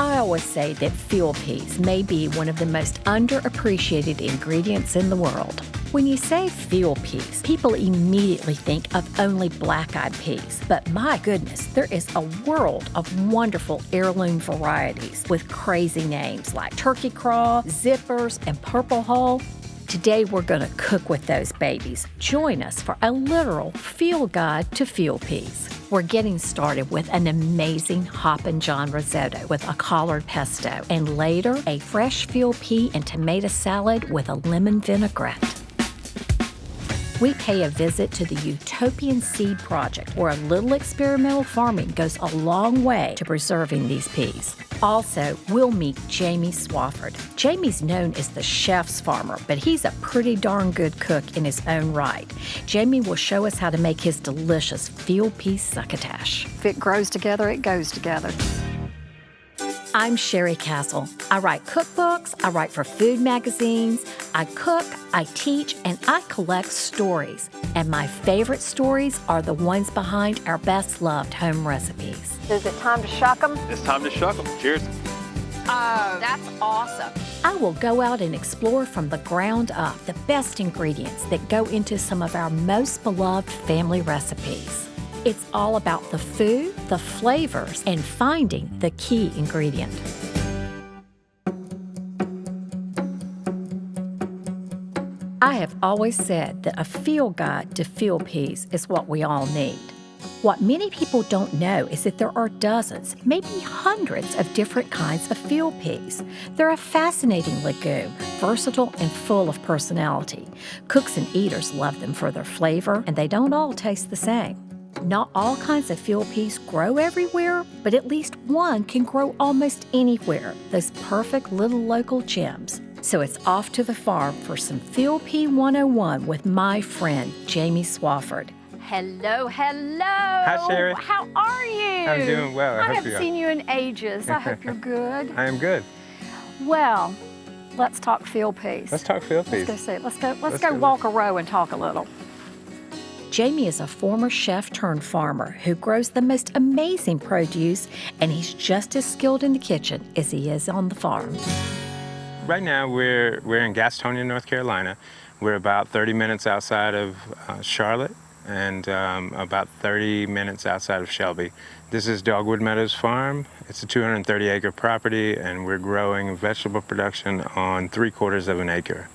I always say that field peas may be one of the most underappreciated ingredients in the world. When you say field peas, people immediately think of only black-eyed peas. But my goodness, there is a world of wonderful heirloom varieties with crazy names like turkey craw, zippers, and purple hull. Today we're going to cook with those babies. Join us for a literal field guide to field peas. We're getting started with an amazing Hoppin John Risotto with a Collard Pesto, and later a fresh field pea and tomato salad with a lemon vinaigrette. We pay a visit to the Utopian Seed Project, where a little experimental farming goes a long way to preserving these peas. Also, we'll meet Jamie Swofford. Jamie's known as the chef's farmer, but he's a pretty darn good cook in his own right. Jamie will show us how to make his delicious Field Pea Succotash. If it grows together, it goes together. I'm Sheri Castle. I write cookbooks, I write for food magazines, I cook, I teach, and I collect stories. And my favorite stories are the ones behind our best-loved home recipes. Is it time to shuck them? It's time to shuck them. Cheers. Oh, that's awesome. I will go out and explore from the ground up the best ingredients that go into some of our most beloved family recipes. It's all about the food, the flavors, and finding the key ingredient. I have always said that a field guide to field peas is what we all need. What many people don't know is that there are dozens, maybe hundreds of different kinds of field peas. They're a fascinating legume, versatile and full of personality. Cooks and eaters love them for their flavor, and they don't all taste the same. Not all kinds of field peas grow everywhere, but at least one can grow almost anywhere, those perfect little local gems. So it's off to the farm for some Field Pea 101 with my friend, Jamie Swofford. Hello, hello. Hi, Sheri. How are you? I'm doing well. I hope haven't you are. seen you in ages. I hope you're good. I am good. Well, let's talk field peas. Let's talk field peas. Let's go walk a row and talk a little. Jamie is a former chef-turned-farmer who grows the most amazing produce, and he's just as skilled in the kitchen as he is on the farm. Right now, we're in Gastonia, North Carolina. We're about 30 minutes outside of Charlotte and about 30 minutes outside of Shelby. This is Dogwood Meadows Farm. It's a 230-acre property, and we're growing vegetable production on 3/4 of an acre.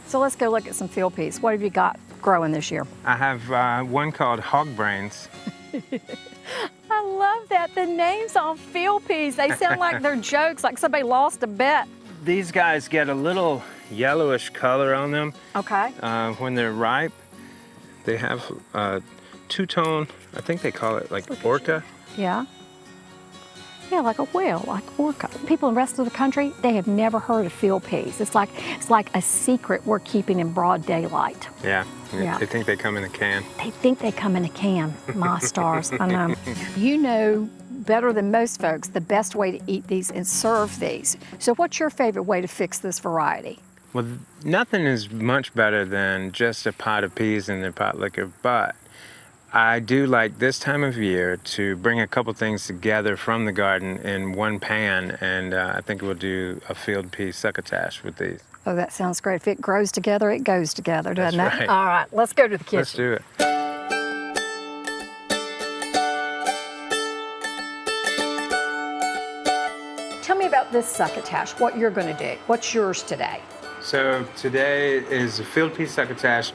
So let's go look at some field peas. What have you got growing this year? I have one called Hog Brains. I love that. The names on field peas, they sound like they're jokes, like somebody lost a bet. These guys get a little yellowish color on them. Okay. When they're ripe. They have two-tone, I think they call it like orca. Yeah. Yeah, like a whale, like orca. People in the rest of the country, they have never heard of field peas. It's like a secret we're keeping in broad daylight. Yeah. Yeah. They think they come in a can. They think they come in a can, my stars, I know. You know better than most folks the best way to eat these and serve these. So what's your favorite way to fix this variety? Well, nothing is much better than just a pot of peas in their pot liquor, but I do like this time of year to bring a couple things together from the garden in one pan, and I think we'll do a field pea succotash with these. Oh, that sounds great. If it grows together, it goes together, doesn't That's it? right. All right, let's go to the kitchen. Let's do it. Tell me about this succotash, what you're going to do. What's yours today? So today is a field pea succotash.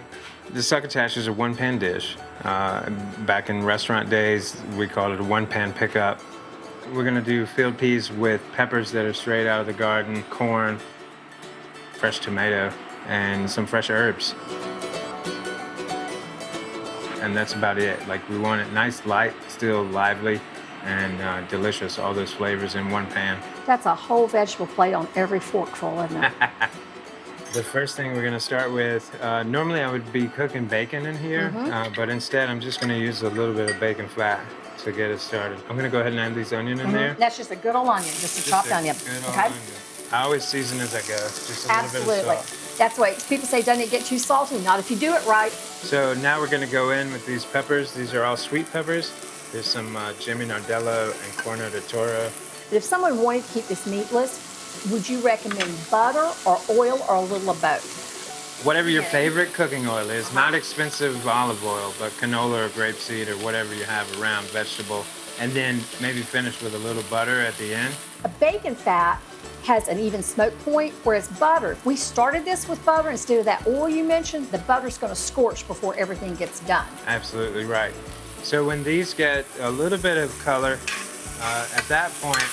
The succotash is a one-pan dish. Back in restaurant days, we called it a one-pan pickup. We're gonna do field peas with peppers that are straight out of the garden, corn, fresh tomato, and some fresh herbs. And that's about it. Like, we want it nice, light, still lively, and delicious, all those flavors in one pan. That's a whole vegetable plate on every forkful, isn't it? The first thing we're going to start with, normally I would be cooking bacon in here, but instead I'm just going to use a little bit of bacon fat to get it started. I'm going to go ahead and add these onion in there. That's just a good old onion, just a chopped onion. Good old Okay. onion. I always season as I go, just a little bit Absolutely. of salt. That's why people say, doesn't it get too salty? Not if you do it right. So now we're going to go in with these peppers. These are all sweet peppers. There's some Jimmy Nardello and Corno de Toro. But if someone wanted to keep this meatless, would you recommend butter or oil or a little of both? Whatever your favorite cooking oil is, not expensive olive oil, but canola or grapeseed or whatever you have around, vegetable, and then maybe finish with a little butter at the end. A bacon fat has an even smoke point, whereas butter, if we started this with butter instead of that oil you mentioned, the butter's gonna scorch before everything gets done. Absolutely right. So when these get a little bit of color, at that point,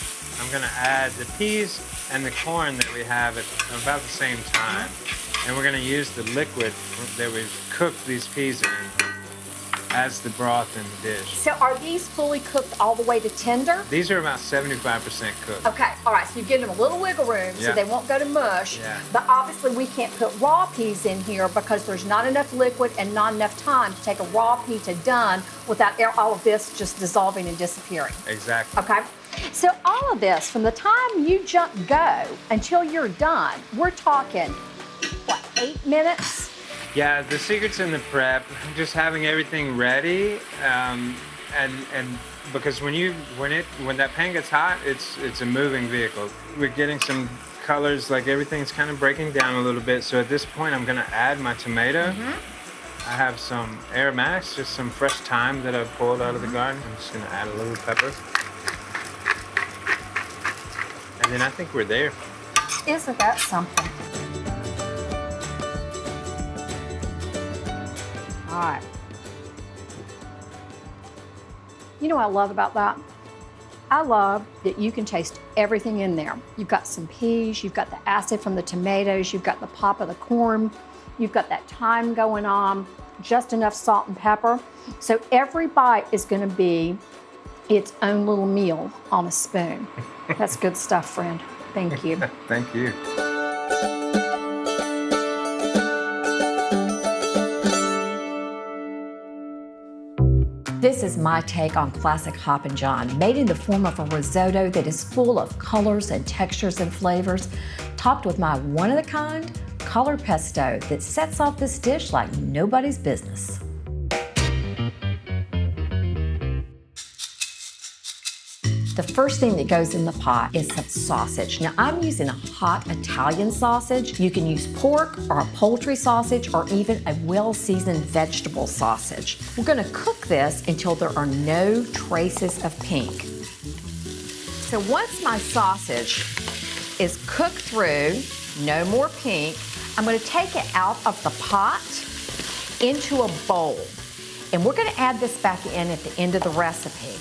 I'm gonna add the peas and the corn that we have at about the same time. And we're gonna use the liquid that we've cooked these peas in as the broth in the dish. So are these fully cooked all the way to tender? These are about 75% cooked. Okay, all right, so you give them a little wiggle room so they won't go to mush. Yeah. But obviously we can't put raw peas in here because there's not enough liquid and not enough time to take a raw pea to done without all of this just dissolving and disappearing. Exactly. Okay, so all of this, from the time you go until you're done, we're talking, what, 8 minutes? Yeah, the secret's in the prep, just having everything ready, and because when that pan gets hot, it's a moving vehicle. We're getting some colors, like everything's kind of breaking down a little bit. So at this point, I'm gonna add my tomato. I have some aromatics, just some fresh thyme that I've pulled out of the garden. I'm just gonna add a little pepper, and then I think we're there. Isn't that something? All right. You know what I love about that? I love that you can taste everything in there. You've got some peas, you've got the acid from the tomatoes, you've got the pop of the corn, you've got that thyme going on, just enough salt and pepper. So every bite is gonna be its own little meal on a spoon. That's good stuff, friend. Thank you. Thank you. This is my take on classic Hoppin John, made in the form of a risotto that is full of colors and textures and flavors, topped with my one-of-a-kind Collard Pesto that sets off this dish like nobody's business. The first thing that goes in the pot is some sausage. Now I'm using a hot Italian sausage. You can use pork or a poultry sausage or even a well-seasoned vegetable sausage. We're gonna cook this until there are no traces of pink. So once my sausage is cooked through, no more pink, I'm gonna take it out of the pot into a bowl. And we're gonna add this back in at the end of the recipe.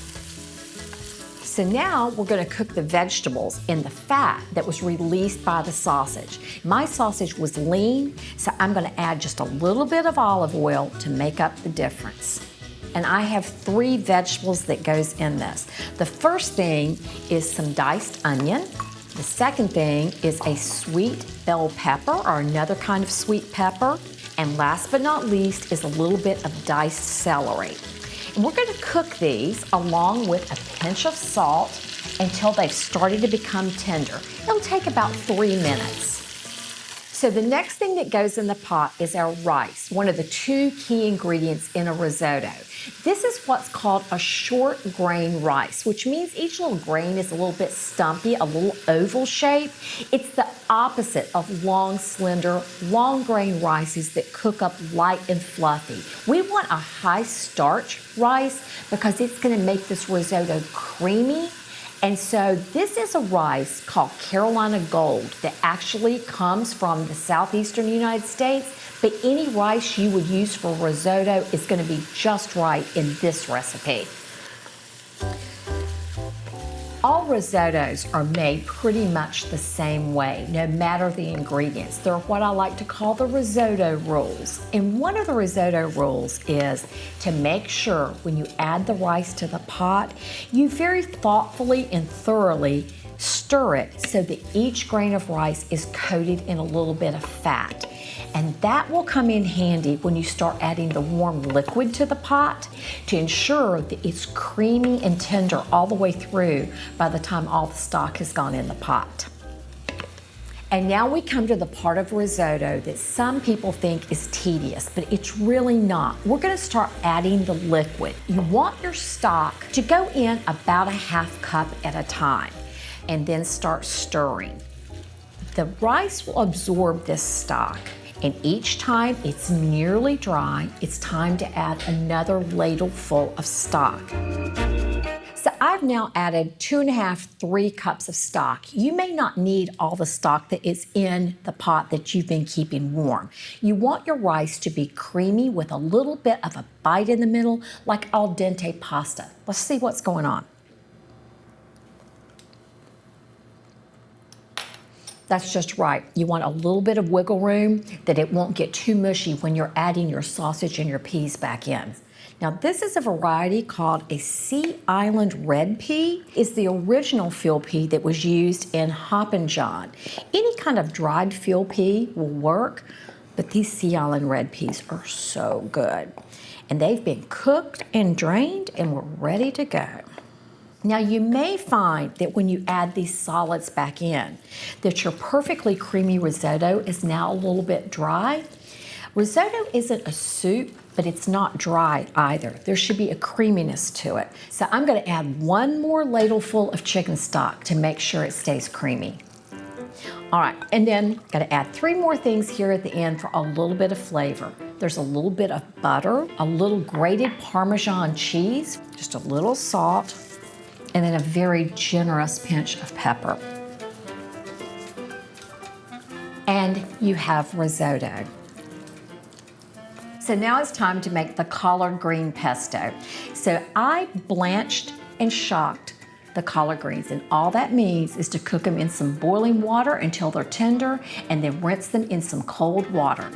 So now we're gonna cook the vegetables in the fat that was released by the sausage. My sausage was lean, so I'm gonna add just a little bit of olive oil to make up the difference. And I have 3 vegetables that goes in this. The first thing is some diced onion. The second thing is a sweet bell pepper or another kind of sweet pepper. And last but not least is a little bit of diced celery. And we're gonna cook these along with a pinch of salt until they've started to become tender. It'll take about 3 minutes. So the next thing that goes in the pot is our rice, one of the 2 key ingredients in a risotto. This is what's called a short grain rice, which means each little grain is a little bit stumpy, a little oval shape. It's the opposite of long, slender, long grain rices that cook up light and fluffy. We want a high starch rice because it's gonna make this risotto creamy. And so this is a rice called Carolina Gold that actually comes from the southeastern United States, but any rice you would use for risotto is gonna be just right in this recipe. All risottos are made pretty much the same way, no matter the ingredients. They're what I like to call the risotto rules. And one of the risotto rules is to make sure when you add the rice to the pot, you very thoughtfully and thoroughly stir it so that each grain of rice is coated in a little bit of fat. And that will come in handy when you start adding the warm liquid to the pot to ensure that it's creamy and tender all the way through by the time all the stock has gone in the pot. And now we come to the part of risotto that some people think is tedious, but it's really not. We're gonna start adding the liquid. You want your stock to go in about a half cup at a time. and then start stirring. The rice will absorb this stock, and each time it's nearly dry, it's time to add another ladleful of stock. So I've now added 2.5, 3 cups of stock. You may not need all the stock that is in the pot that you've been keeping warm. You want your rice to be creamy with a little bit of a bite in the middle, like al dente pasta. Let's see what's going on. That's just right. You want a little bit of wiggle room that it won't get too mushy when you're adding your sausage and your peas back in. Now this is a variety called a Sea Island red pea. It's the original field pea that was used in Hoppin John. Any kind of dried field pea will work, but these Sea Island red peas are so good. And they've been cooked and drained and we're ready to go. Now you may find that when you add these solids back in, that your perfectly creamy risotto is now a little bit dry. Risotto isn't a soup, but it's not dry either. There should be a creaminess to it. So I'm gonna add 1 more ladleful of chicken stock to make sure it stays creamy. All right, and then gotta add 3 more things here at the end for a little bit of flavor. There's a little bit of butter, a little grated Parmesan cheese, just a little salt, and then a very generous pinch of pepper. And you have risotto. So now it's time to make the collard green pesto. So I blanched and shocked the collard greens, and all that means is to cook them in some boiling water until they're tender and then rinse them in some cold water.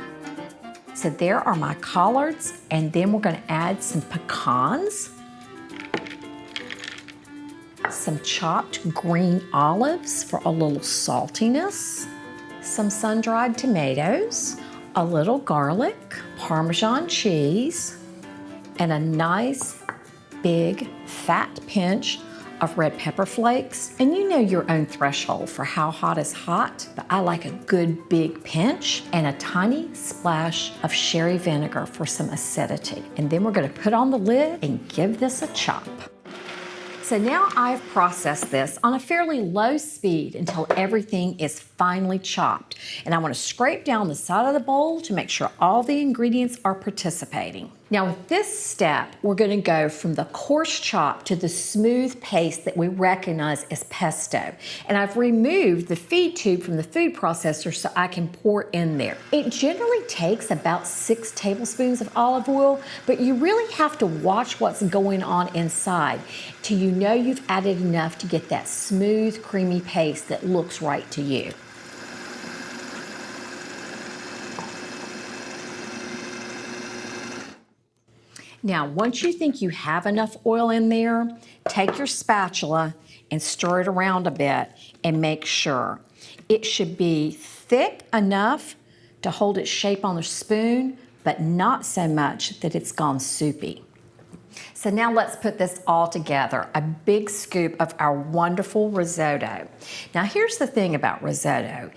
So there are my collards, and then we're gonna add some pecans, some chopped green olives for a little saltiness, some sun-dried tomatoes, a little garlic, Parmesan cheese, and a nice big fat pinch of red pepper flakes. And you know your own threshold for how hot is hot, but I like a good big pinch, and a tiny splash of sherry vinegar for some acidity. And then we're gonna put on the lid and give this a chop. So now I've processed this on a fairly low speed until everything is finely chopped. And I want to scrape down the side of the bowl to make sure all the ingredients are participating. Now with this step, we're going to go from the coarse chop to the smooth paste that we recognize as pesto. And I've removed the feed tube from the food processor so I can pour in there. It generally takes about 6 tablespoons of olive oil, but you really have to watch what's going on inside till you know you've added enough to get that smooth, creamy paste that looks right to you. Now, once you think you have enough oil in there, take your spatula and stir it around a bit and make sure. It should be thick enough to hold its shape on the spoon, but not so much that it's gone soupy. So now let's put this all together, a big scoop of our wonderful risotto. Now here's the thing about risotto.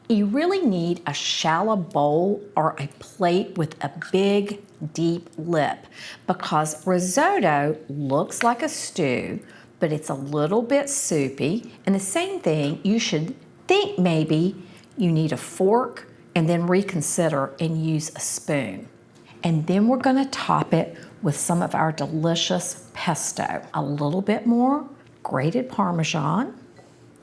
You really need a shallow bowl or a plate with a big, deep lip, because risotto looks like a stew, but it's a little bit soupy. And the same thing, you should think maybe you need a fork and then reconsider and use a spoon. And then we're gonna top it with some of our delicious pesto. A little bit more grated Parmesan,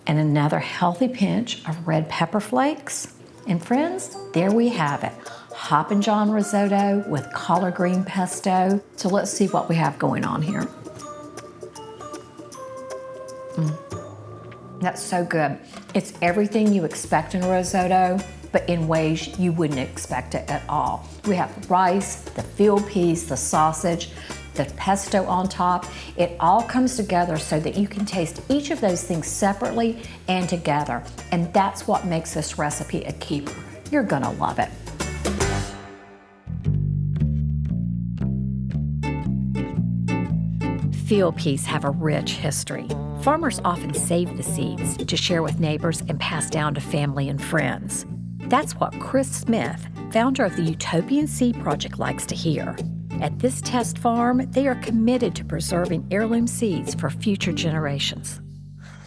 and another healthy pinch of red pepper flakes. And friends, there we have it. Hoppin John Risotto with collard green pesto. So let's see what we have going on here. That's so good. It's everything you expect in a risotto, but in ways you wouldn't expect it at all. We have rice, the field peas, the sausage, the pesto on top. It all comes together so that you can taste each of those things separately and together. And that's what makes this recipe a keeper. You're gonna love it. Field peas have a rich history. Farmers often save the seeds to share with neighbors and pass down to family and friends. That's what Chris Smith, founder of the Utopian Seed Project, likes to hear. At this test farm, they are committed to preserving heirloom seeds for future generations.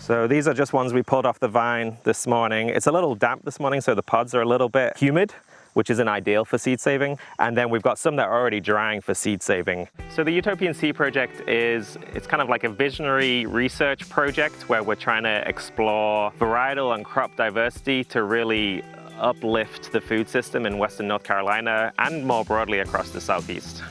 So these are just ones we pulled off the vine this morning. It's a little damp this morning, so the pods are a little bit humid, which isn't ideal for seed saving. And then we've got some that are already drying for seed saving. So the Utopian Seed Project it's kind of like a visionary research project where we're trying to explore varietal and crop diversity to really uplift the food system in Western North Carolina and more broadly across the Southeast.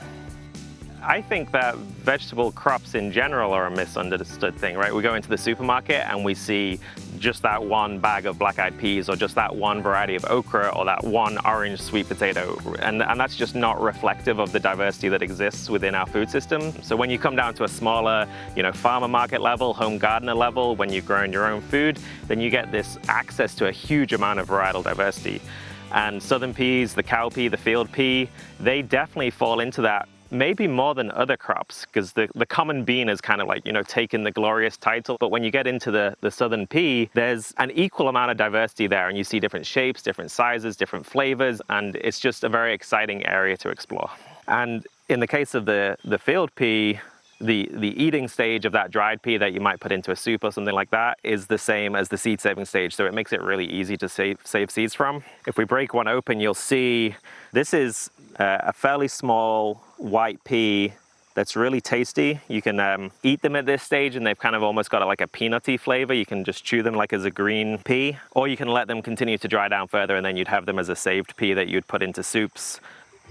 I think that vegetable crops in general are a misunderstood thing, right? We go into the supermarket and we see just that one bag of black-eyed peas or just that one variety of okra or that one orange sweet potato. And that's just not reflective of the diversity that exists within our food system. So when you come down to a smaller, farmer market level, home gardener level, when you're growing your own food, then you get this access to a huge amount of varietal diversity. And southern peas, the cow pea, the field pea, they definitely fall into that, maybe more than other crops, because the common bean is kind of like, taken the glorious title. But when you get into the southern pea, there's an equal amount of diversity there, and you see different shapes, different sizes, different flavors, and it's just a very exciting area to explore. And in the case of the field pea, the eating stage of that dried pea that you might put into a soup or something like that is the same as the seed saving stage, so it makes it really easy to save seeds from. If we break one open, you'll see this is a fairly small white pea that's really tasty. You can eat them at this stage and they've kind of almost got like a peanutty flavor. You can just chew them like as a green pea, or you can let them continue to dry down further and then you'd have them as a saved pea that you'd put into soups.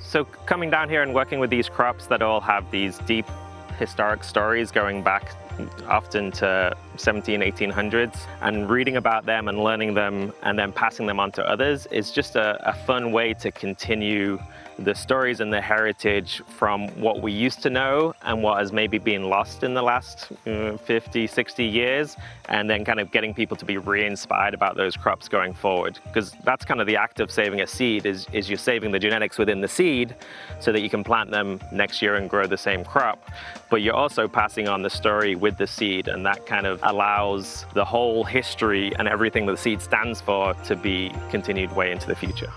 So coming down here and working with these crops that all have these deep historic stories going back often to 1800s, and reading about them and learning them and then passing them on to others is just a fun way to continue the stories and the heritage from what we used to know and what has maybe been lost in the last 50, 60 years, and then kind of getting people to be re-inspired about those crops going forward. Because that's kind of the act of saving a seed, is you're saving the genetics within the seed so that you can plant them next year and grow the same crop. But you're also passing on the story with the seed, and that kind of allows the whole history and everything that the seed stands for to be continued way into the future.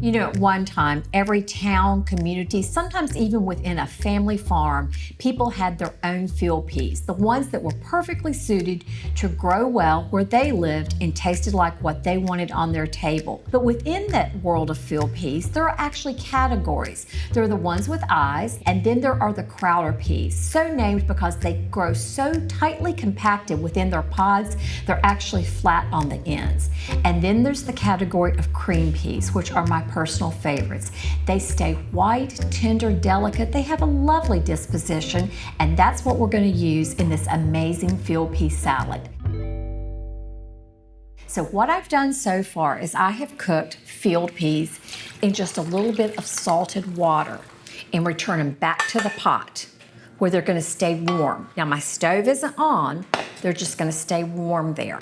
At one time, every town, community, sometimes even within a family farm, people had their own field peas, the ones that were perfectly suited to grow well where they lived and tasted like what they wanted on their table. But within that world of field peas, there are actually categories. There are the ones with eyes, and then there are the Crowder peas, so named because they grow so tightly compacted within their pods, they're actually flat on the ends. And then there's the category of cream peas, which are my personal favorites. They stay white, tender, delicate. They have a lovely disposition, and that's what we're going to use in this amazing field pea salad. So what I've done so far is I have cooked field peas in just a little bit of salted water and return them back to the pot where they're going to stay warm. Now my stove isn't on, they're just going to stay warm there.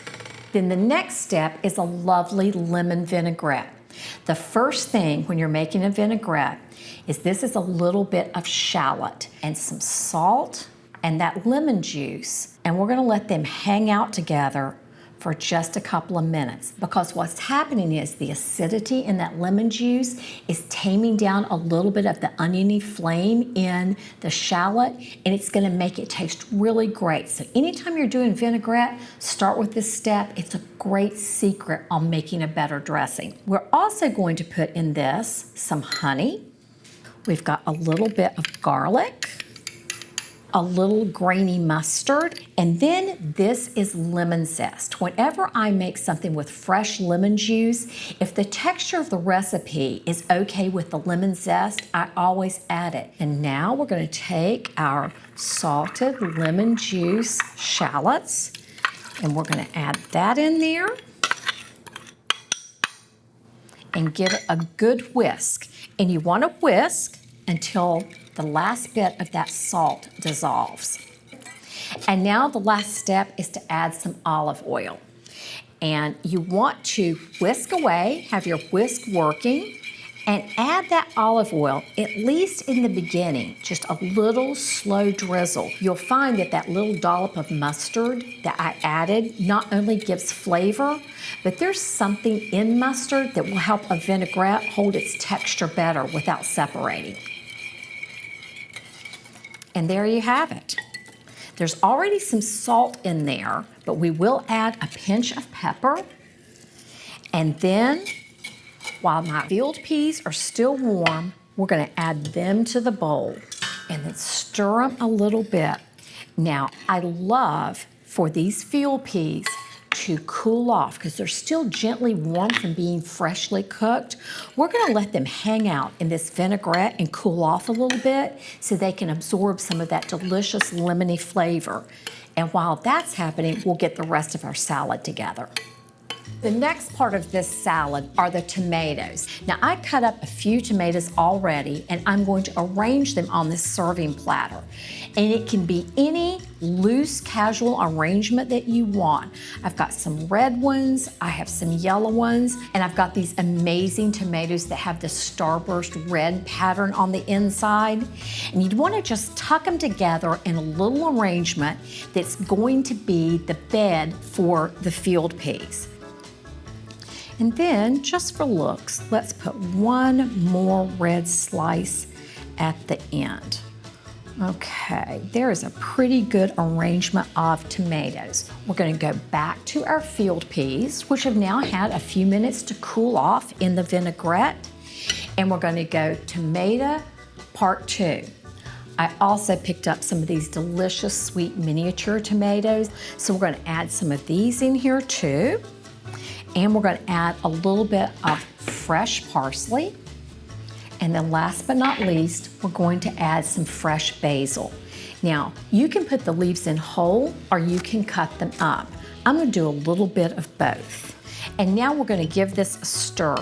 Then the next step is a lovely lemon vinaigrette. The first thing when you're making a vinaigrette is this is a little bit of shallot and some salt and that lemon juice, and we're going to let them hang out together for just a couple of minutes, because what's happening is the acidity in that lemon juice is taming down a little bit of the oniony flame in the shallot, and it's going to make it taste really great. So anytime you're doing vinaigrette, start with this step. It's a great secret on making a better dressing. We're also going to put in this some honey. We've got a little bit of garlic, a little grainy mustard, and then this is lemon zest. Whenever I make something with fresh lemon juice, if the texture of the recipe is okay with the lemon zest, I always add it. And now we're going to take our salted lemon juice shallots, and we're going to add that in there and give it a good whisk. And you want to whisk until the last bit of that salt dissolves. And now the last step is to add some olive oil. And you want to whisk away, have your whisk working, and add that olive oil, at least in the beginning, just a little slow drizzle. You'll find that that little dollop of mustard that I added not only gives flavor, but there's something in mustard that will help a vinaigrette hold its texture better without separating. And there you have it. There's already some salt in there, but we will add a pinch of pepper. And then, while my field peas are still warm, we're gonna add them to the bowl and then stir them a little bit. Now, I love for these field peas to cool off because they're still gently warm from being freshly cooked. We're gonna let them hang out in this vinaigrette and cool off a little bit so they can absorb some of that delicious lemony flavor. And while that's happening, we'll get the rest of our salad together. The next part of this salad are the tomatoes. Now, I cut up a few tomatoes already, and I'm going to arrange them on this serving platter. And it can be any loose, casual arrangement that you want. I've got some red ones, I have some yellow ones, and I've got these amazing tomatoes that have the starburst red pattern on the inside. And you'd want to just tuck them together in a little arrangement that's going to be the bed for the field peas. And then, just for looks, let's put one more red slice at the end. Okay, there is a pretty good arrangement of tomatoes. We're gonna go back to our field peas, which have now had a few minutes to cool off in the vinaigrette. And we're gonna go tomato part 2. I also picked up some of these delicious sweet miniature tomatoes. So we're gonna add some of these in here too. And we're gonna add a little bit of fresh parsley. And then last but not least, we're going to add some fresh basil. Now, you can put the leaves in whole or you can cut them up. I'm gonna do a little bit of both. And now we're gonna give this a stir.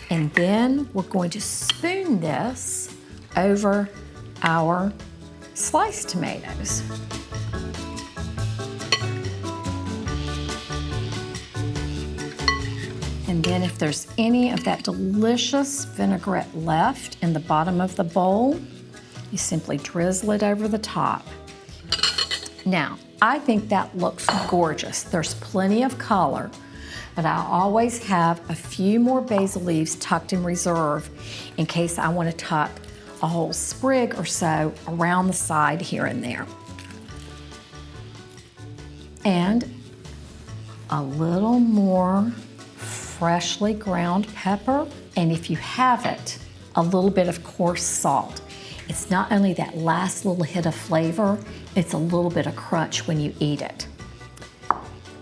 And then we're going to spoon this over our sliced tomatoes. And then if there's any of that delicious vinaigrette left in the bottom of the bowl, you simply drizzle it over the top. Now, I think that looks gorgeous. There's plenty of color, but I always have a few more basil leaves tucked in reserve in case I want to tuck a whole sprig or so around the side here and there. And a little more freshly ground pepper, and if you have it, a little bit of coarse salt. It's not only that last little hit of flavor, it's a little bit of crunch when you eat it.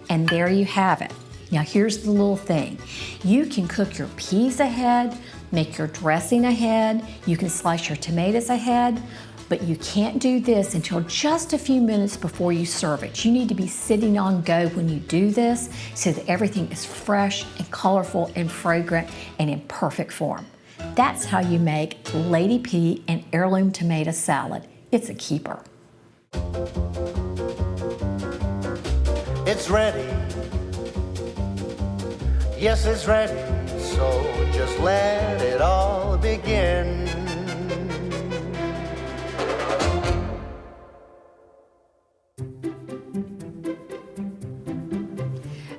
And there you have it. Now here's the little thing. You can cook your peas ahead, make your dressing ahead, you can slice your tomatoes ahead, but you can't do this until just a few minutes before you serve it. You need to be sitting on go when you do this so that everything is fresh and colorful and fragrant and in perfect form. That's how you make Lady Pea and heirloom tomato salad. It's a keeper. It's ready. Yes, it's ready. So just let it all begin.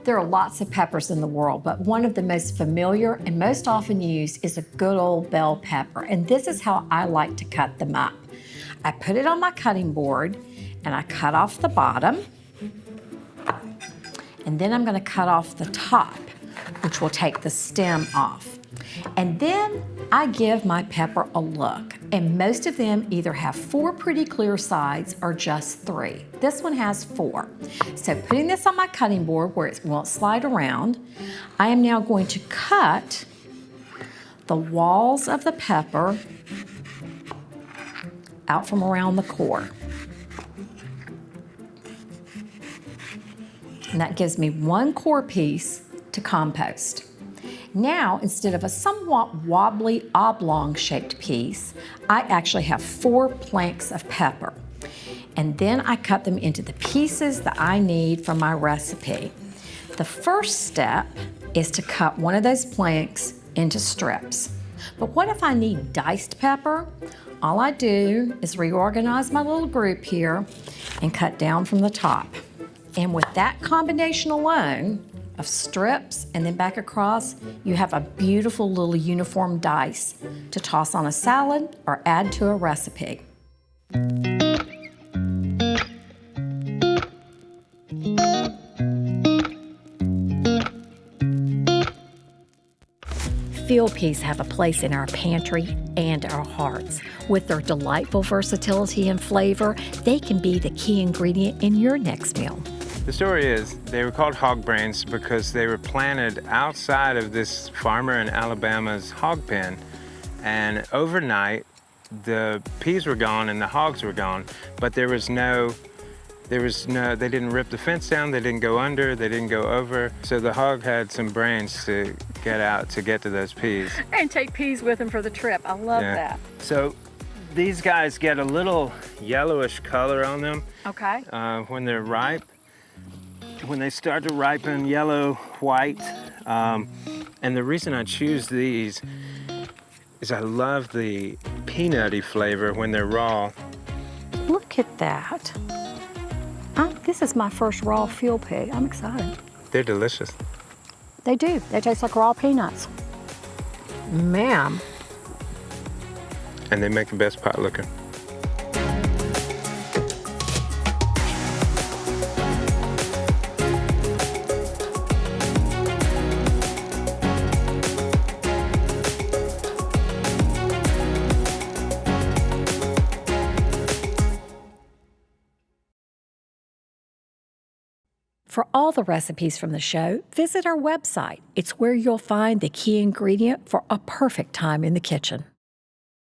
There are lots of peppers in the world, but one of the most familiar and most often used is a good old bell pepper. And this is how I like to cut them up. I put it on my cutting board and I cut off the bottom. And then I'm gonna cut off the top, which will take the stem off. And then I give my pepper a look. And most of them either have 4 pretty clear sides or just 3. This one has 4. So putting this on my cutting board where it won't slide around, I am now going to cut the walls of the pepper out from around the core. And that gives me 1 core piece to compost. Now, instead of a somewhat wobbly oblong-shaped piece, I actually have 4 planks of pepper. And then I cut them into the pieces that I need for my recipe. The first step is to cut one of those planks into strips. But what if I need diced pepper? All I do is reorganize my little group here and cut down from the top. And with that combination alone, of strips and then back across, you have a beautiful little uniform dice to toss on a salad or add to a recipe. field peas have a place in our pantry and our hearts. With their delightful versatility and flavor, they can be the key ingredient in your next meal. The story is they were called hog brains because they were planted outside of this farmer in Alabama's hog pen, and overnight the peas were gone and the hogs were gone, but they didn't rip the fence down, they didn't go under, they didn't go over, so the hog had some brains to get out to get to those peas. And take peas with him for the trip. I love that. So these guys get a little yellowish color on them Okay. when they're ripe. When they start to ripen, yellow, white, and the reason I choose these is I love the peanutty flavor when they're raw. Look at that. This is my first raw field pea. I'm excited. They're delicious. They do. They taste like raw peanuts. Man. And they make the best pot liquor. For all the recipes from the show, visit our website. It's where you'll find the key ingredient for a perfect time in the kitchen.